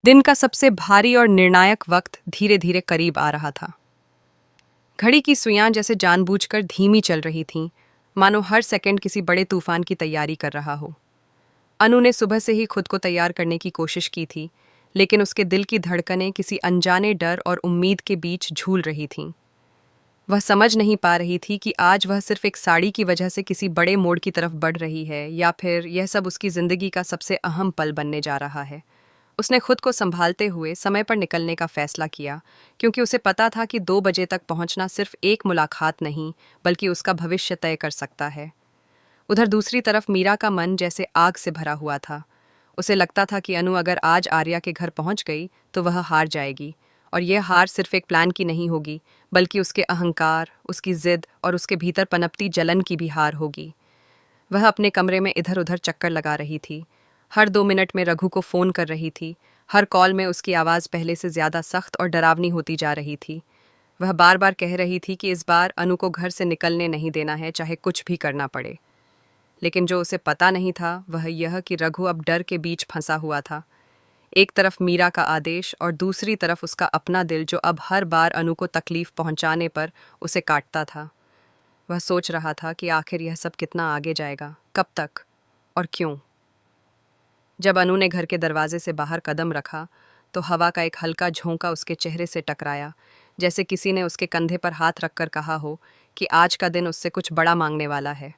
दिन का सबसे भारी और निर्णायक वक्त धीरे धीरे करीब आ रहा था। घड़ी की सुइयां जैसे जानबूझकर धीमी चल रही थीं, मानो हर सेकंड किसी बड़े तूफान की तैयारी कर रहा हो। अनु ने सुबह से ही खुद को तैयार करने की कोशिश की थी, लेकिन उसके दिल की धड़कनें किसी अनजाने डर और उम्मीद के बीच झूल रही थीं। वह समझ नहीं पा रही थी कि आज वह सिर्फ एक साड़ी की वजह से किसी बड़े मोड़ की तरफ बढ़ रही है, या फिर यह सब उसकी जिंदगी का सबसे अहम पल बनने जा रहा है। उसने खुद को संभालते हुए समय पर निकलने का फैसला किया, क्योंकि उसे पता था कि 2 बजे तक पहुंचना सिर्फ एक मुलाकात नहीं, बल्कि उसका भविष्य तय कर सकता है। उधर दूसरी तरफ मीरा का मन जैसे आग से भरा हुआ था। उसे लगता था कि अनु अगर आज आर्या के घर पहुंच गई तो वह हार जाएगी, और यह हार सिर्फ एक प्लान की नहीं होगी, बल्कि उसके अहंकार, उसकी जिद और उसके भीतर पनपती जलन की भी हार होगी। वह अपने कमरे में इधर उधर चक्कर लगा रही थी, हर 2 मिनट में रघु को फोन कर रही थी। हर कॉल में उसकी आवाज़ पहले से ज्यादा सख्त और डरावनी होती जा रही थी। वह बार बार कह रही थी कि इस बार अनु को घर से निकलने नहीं देना है, चाहे कुछ भी करना पड़े। लेकिन जो उसे पता नहीं था वह यह कि रघु अब डर के बीच फंसा हुआ था। एक तरफ मीरा का आदेश और दूसरी तरफ उसका अपना दिल, जो अब हर बार अनु को तकलीफ पहुंचाने पर उसे काटता था। वह सोच रहा था कि आखिर यह सब कितना आगे जाएगा, कब तक और क्यों। जब अनु ने घर के दरवाजे से बाहर कदम रखा तो हवा का एक हल्का झोंका उसके चेहरे से टकराया, जैसे किसी ने उसके कंधे पर हाथ रखकर कहा हो कि आज का दिन उससे कुछ बड़ा मांगने वाला है।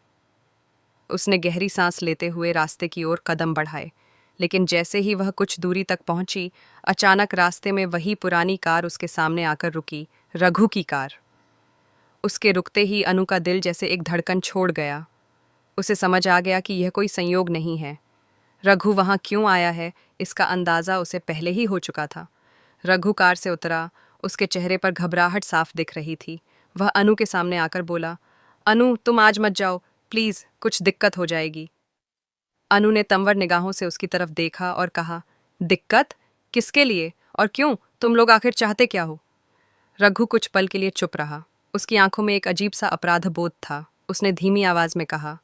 उसने गहरी सांस लेते हुए रास्ते की ओर कदम बढ़ाए, लेकिन जैसे ही वह कुछ दूरी तक पहुंची, अचानक रास्ते में वही पुरानी कार उसके सामने आकर रुकी, रघु की कार। उसके रुकते ही अनु का दिल जैसे एक धड़कन छोड़ गया। उसे समझ आ गया कि यह कोई संयोग नहीं है। रघु वहां क्यों आया है, इसका अंदाजा उसे पहले ही हो चुका था। रघु कार से उतरा, उसके चेहरे पर घबराहट साफ दिख रही थी। वह अनु के सामने आकर बोला, अनु तुम आज मत जाओ, प्लीज, कुछ दिक्कत हो जाएगी। अनु ने तंवर निगाहों से उसकी तरफ देखा और कहा, दिक्कत? किसके लिए और क्यों? तुम लोग आखिर चाहते क्या हो? रघु कुछ पल के लिए चुप रहा। उसकी आंखों में एक अजीब सा अपराध बोध था। उसने धीमी आवाज में कहा,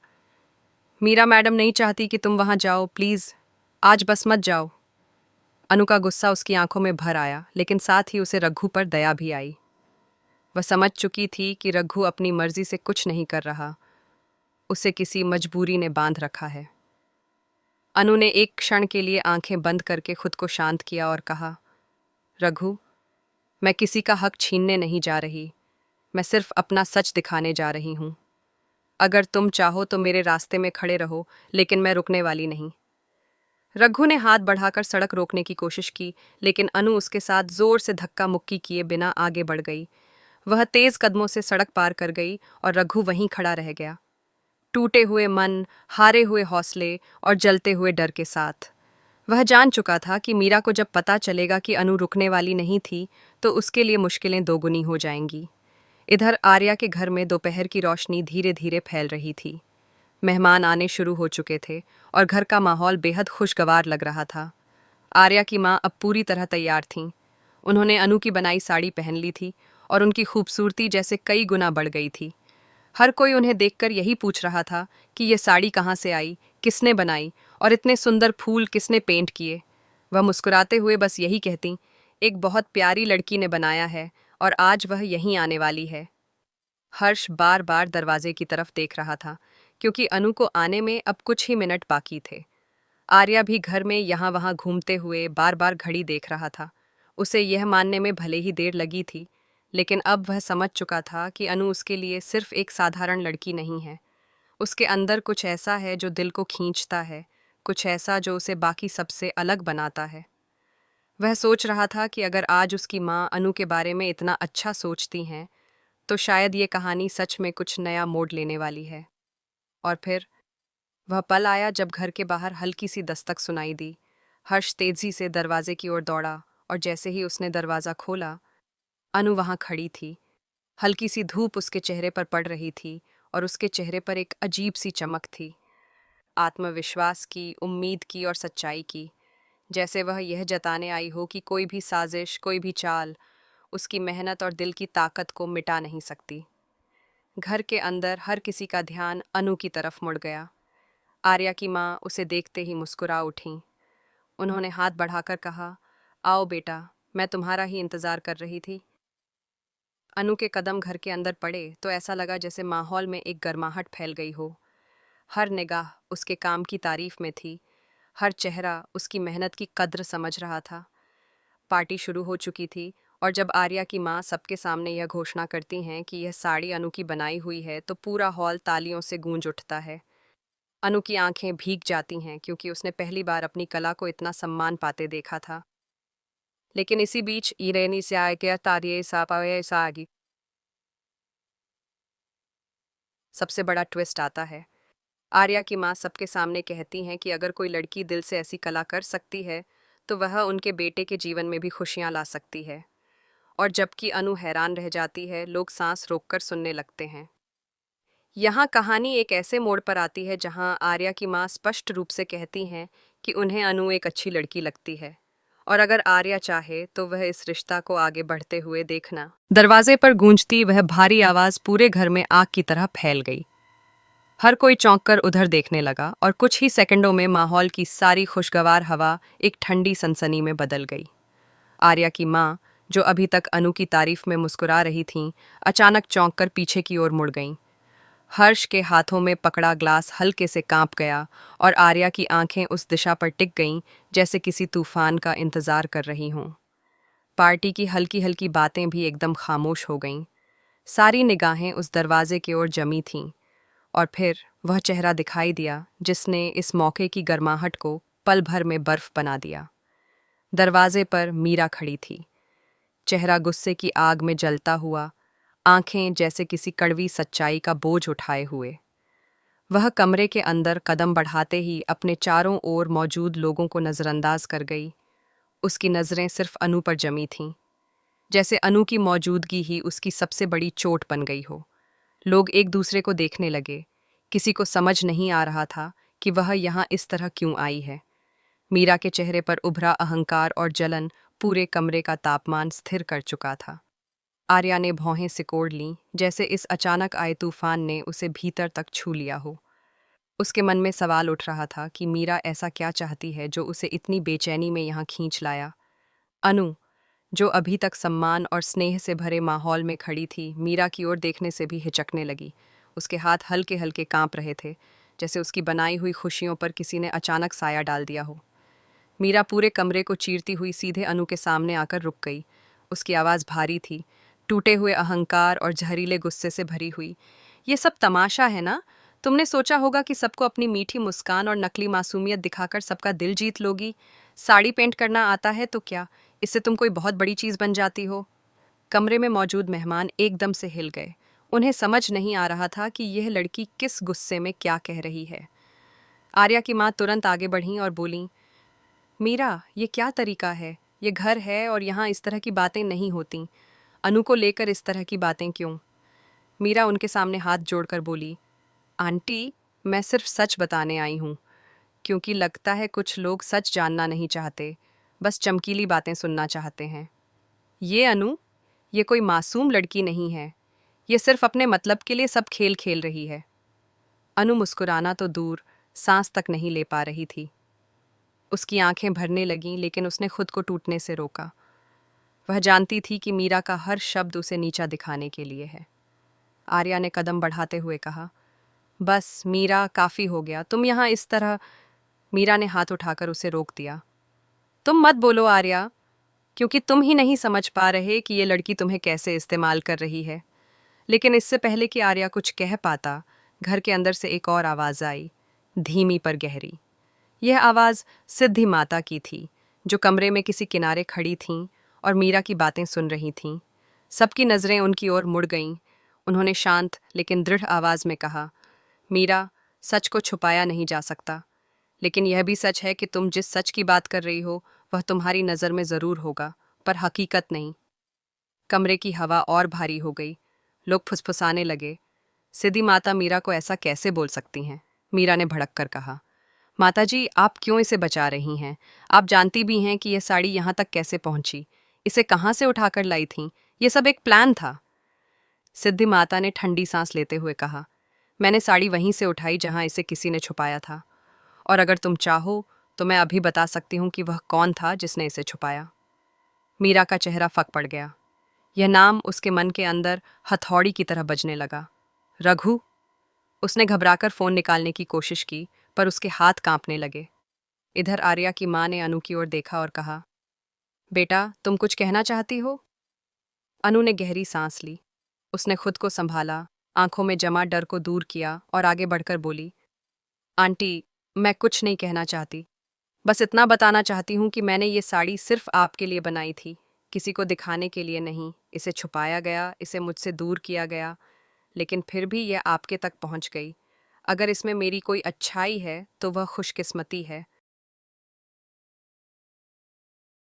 मीरा मैडम नहीं चाहती कि तुम वहां जाओ, प्लीज आज बस मत जाओ। अनु का गुस्सा उसकी आंखों में भर आया, लेकिन साथ ही उसे रघु पर दया भी आई। वह समझ चुकी थी कि रघु अपनी मर्जी से कुछ नहीं कर रहा, उसे किसी मजबूरी ने बांध रखा है। अनु ने एक क्षण के लिए आंखें बंद करके खुद को शांत किया और कहा, रघु, मैं किसी का हक छीनने नहीं जा रही, मैं सिर्फ अपना सच दिखाने जा रही हूं। अगर तुम चाहो तो मेरे रास्ते में खड़े रहो, लेकिन मैं रुकने वाली नहीं। रघु ने हाथ बढ़ाकर सड़क रोकने की कोशिश की, लेकिन अनु उसके साथ जोर से धक्का मुक्की किए बिना आगे बढ़ गई। वह तेज कदमों से सड़क पार कर गई और रघु वहीं खड़ा रह गया, टूटे हुए मन, हारे हुए हौसले और जलते हुए डर के साथ। वह जान चुका था कि मीरा को जब पता चलेगा कि अनु रुकने वाली नहीं थी, तो उसके लिए मुश्किलें दोगुनी हो जाएंगी। इधर आर्या के घर में दोपहर की रोशनी धीरे धीरे फैल रही थी। मेहमान आने शुरू हो चुके थे और घर का माहौल बेहद खुशगवार लग रहा था। आर्या की माँ अब पूरी तरह तैयार थीं। उन्होंने अनु की बनाई साड़ी पहन ली थी और उनकी खूबसूरती जैसे कई गुना बढ़ गई थी। हर कोई उन्हें देखकर यही पूछ रहा था कि ये साड़ी कहाँ से आई, किसने बनाई, और इतने सुंदर फूल किसने पेंट किए। वह मुस्कुराते हुए बस यही कहती, एक बहुत प्यारी लड़की ने बनाया है और आज वह यहीं आने वाली है। हर्ष बार बार दरवाजे की तरफ देख रहा था, क्योंकि अनु को आने में अब कुछ ही मिनट बाकी थे। आर्या भी घर में यहाँ वहाँ घूमते हुए बार बार घड़ी देख रहा था। उसे यह मानने में भले ही देर लगी थी, लेकिन अब वह समझ चुका था कि अनु उसके लिए सिर्फ एक साधारण लड़की नहीं है। उसके अंदर कुछ ऐसा है जो दिल को खींचता है, कुछ ऐसा जो उसे बाकी सबसे अलग बनाता है। वह सोच रहा था कि अगर आज उसकी माँ अनु के बारे में इतना अच्छा सोचती हैं, तो शायद ये कहानी सच में कुछ नया मोड़ लेने वाली है। और फिर वह पल आया जब घर के बाहर हल्की सी दस्तक सुनाई दी। हर्ष तेजी से दरवाजे की ओर दौड़ा और जैसे ही उसने दरवाज़ा खोला, अनु वहां खड़ी थी। हल्की सी धूप उसके चेहरे पर पड़ रही थी और उसके चेहरे पर एक अजीब सी चमक थी, आत्मविश्वास की, उम्मीद की और सच्चाई की। जैसे वह यह जताने आई हो कि कोई भी साजिश, कोई भी चाल उसकी मेहनत और दिल की ताकत को मिटा नहीं सकती। घर के अंदर हर किसी का ध्यान अनु की तरफ मुड़ गया। आर्या की माँ उसे देखते ही मुस्कुरा उठीं। उन्होंने हाथ बढ़ाकर कहा, आओ बेटा, मैं तुम्हारा ही इंतजार कर रही थी। अनु के कदम घर के अंदर पड़े तो ऐसा लगा जैसे माहौल में एक गर्माहट फैल गई हो। हर निगाह उसके काम की तारीफ में थी, हर चेहरा उसकी मेहनत की कद्र समझ रहा था। पार्टी शुरू हो चुकी थी और जब आर्या की माँ सबके सामने यह घोषणा करती हैं कि यह साड़ी अनु की बनाई हुई है तो पूरा हॉल तालियों से गूंज उठता है। अनु की आंखें भीग जाती हैं क्योंकि उसने पहली बार अपनी कला को इतना सम्मान पाते देखा था। लेकिन इसी बीच ईरेनी से आगे तारिये सापाये सागी सबसे बड़ा ट्विस्ट आता है। आर्या की माँ सबके सामने कहती हैं कि अगर कोई लड़की दिल से ऐसी कला कर सकती है तो वह उनके बेटे के जीवन में भी खुशियां ला सकती है। और जबकि अनु हैरान रह जाती है, लोग सांस रोककर सुनने लगते हैं। यहाँ कहानी एक ऐसे मोड़ पर आती है जहाँ आर्या की माँ स्पष्ट रूप से कहती हैं कि उन्हें अनु एक अच्छी लड़की लगती है और अगर आर्या चाहे तो वह इस रिश्ता को आगे बढ़ते हुए देखना। दरवाजे पर गूंजती वह भारी आवाज पूरे घर में आग की तरह फैल गई। हर कोई चौंक कर उधर देखने लगा और कुछ ही सेकंडों में माहौल की सारी खुशगवार हवा एक ठंडी सनसनी में बदल गई। आर्या की माँ, जो अभी तक अनु की तारीफ में मुस्कुरा रही थीं, अचानक चौंक कर पीछे की ओर मुड़ गईं। हर्ष के हाथों में पकड़ा ग्लास हल्के से कांप गया और आर्या की आंखें उस दिशा पर टिक गईं जैसे किसी तूफान का इंतजार कर रही हों। पार्टी की हल्की हल्की बातें भी एकदम खामोश हो गईं। सारी निगाहें उस दरवाजे की ओर जमी थीं और फिर वह चेहरा दिखाई दिया जिसने इस मौके की गर्माहट को पल भर में बर्फ बना दिया। दरवाजे पर मीरा खड़ी थी, चेहरा गुस्से की आग में जलता हुआ, आंखें जैसे किसी कड़वी सच्चाई का बोझ उठाए हुए। वह कमरे के अंदर कदम बढ़ाते ही अपने चारों ओर मौजूद लोगों को नज़रअंदाज कर गई। उसकी नज़रें सिर्फ अनु पर जमी थीं, जैसे अनु की मौजूदगी ही उसकी सबसे बड़ी चोट बन गई हो। लोग एक दूसरे को देखने लगे, किसी को समझ नहीं आ रहा था कि वह यहाँ इस तरह क्यों आई है। मीरा के चेहरे पर उभरा अहंकार और जलन पूरे कमरे का तापमान स्थिर कर चुका था। आर्या ने भौहें सिकोड़ लीं, जैसे इस अचानक आए तूफान ने उसे भीतर तक छू लिया हो। उसके मन में सवाल उठ रहा था कि मीरा ऐसा क्या चाहती है जो उसे इतनी बेचैनी में यहाँ खींच लाया। अनु, जो अभी तक सम्मान और स्नेह से भरे माहौल में खड़ी थी, मीरा की ओर देखने से भी हिचकने लगी। उसके हाथ हल्के हल्के कांप रहे थे, जैसे उसकी बनाई हुई खुशियों पर किसी ने अचानक साया डाल दिया हो। मीरा पूरे कमरे को चीरती हुई सीधे अनु के सामने आकर रुक गई। उसकी आवाज़ भारी थी, टूटे हुए अहंकार और जहरीले गुस्से से भरी हुई। ये सब तमाशा है ना? तुमने सोचा होगा कि सबको अपनी मीठी मुस्कान और नकली मासूमियत दिखाकर सबका दिल जीत लोगी। साड़ी पेंट करना आता है तो क्या इससे तुम कोई बहुत बड़ी चीज़ बन जाती हो? कमरे में मौजूद मेहमान एकदम से हिल गए। उन्हें समझ नहीं आ रहा था कि यह लड़की किस गुस्से में क्या कह रही है। आर्या की माँ तुरंत आगे बढ़ीं और बोलीं, मीरा, ये क्या तरीका है? ये घर है और यहाँ इस तरह की बातें नहीं होती। अनु को लेकर इस तरह की बातें क्यों? मीरा उनके सामने हाथ जोड़कर बोली, आंटी, मैं सिर्फ सच बताने आई हूँ, क्योंकि लगता है कुछ लोग सच जानना नहीं चाहते, बस चमकीली बातें सुनना चाहते हैं। ये अनु, ये कोई मासूम लड़की नहीं है। ये सिर्फ अपने मतलब के लिए सब खेल खेल रही है। अनु मुस्कुराना तो दूर, सांस तक नहीं ले पा रही थी। उसकी आंखें भरने लगीं, लेकिन उसने खुद को टूटने से रोका। वह जानती थी कि मीरा का हर शब्द उसे नीचा दिखाने के लिए है। आर्या ने कदम बढ़ाते हुए कहा, बस मीरा, काफ़ी हो गया, तुम यहाँ इस तरह। मीरा ने हाथ उठाकर उसे रोक दिया। तुम मत बोलो आर्या, क्योंकि तुम ही नहीं समझ पा रहे कि ये लड़की तुम्हें कैसे इस्तेमाल कर रही है। लेकिन इससे पहले कि आर्या कुछ कह पाता, घर के अंदर से एक और आवाज़ आई, धीमी पर गहरी। यह आवाज़ सिद्धि माता की थी, जो कमरे में किसी किनारे खड़ी थीं और मीरा की बातें सुन रही थीं। सबकी नज़रें उनकी ओर मुड़ गईं। उन्होंने शांत लेकिन दृढ़ आवाज़ में कहा, मीरा, सच को छुपाया नहीं जा सकता, लेकिन यह भी सच है कि तुम जिस सच की बात कर रही हो वह तुम्हारी नज़र में ज़रूर होगा, पर हकीकत नहीं। कमरे की हवा और भारी हो गई। लोग फुसफुसाने लगे, सिद्धि माता मीरा को ऐसा कैसे बोल सकती हैं? मीरा ने भड़क कर कहा, माताजी, आप क्यों इसे बचा रही हैं? आप जानती भी हैं कि यह साड़ी यहाँ तक कैसे पहुंची, इसे कहाँ से उठाकर लाई थीं? यह सब एक प्लान था। सिद्धि माता ने ठंडी सांस लेते हुए कहा, मैंने साड़ी वहीं से उठाई जहाँ इसे किसी ने छुपाया था, और अगर तुम चाहो तो मैं अभी बता सकती हूँ कि वह कौन था जिसने इसे छुपाया। मीरा का चेहरा फक पड़ गया। यह नाम उसके मन के अंदर हथौड़ी की तरह बजने लगा। रघु। उसने घबराकर फोन निकालने की कोशिश की, पर उसके हाथ कांपने लगे। इधर आर्या की माँ ने अनु की ओर देखा और कहा, बेटा तुम कुछ कहना चाहती हो? अनु ने गहरी सांस ली। उसने खुद को संभाला, आंखों में जमा डर को दूर किया और आगे बढ़कर बोली, आंटी, मैं कुछ नहीं कहना चाहती। बस इतना बताना चाहती हूँ कि मैंने ये साड़ी सिर्फ आपके लिए बनाई थी, किसी को दिखाने के लिए नहीं। इसे छुपाया गया, इसे मुझसे दूर किया गया, लेकिन फिर भी यह आपके तक पहुँच गई। अगर इसमें मेरी कोई अच्छाई है तो वह खुशकिस्मती है।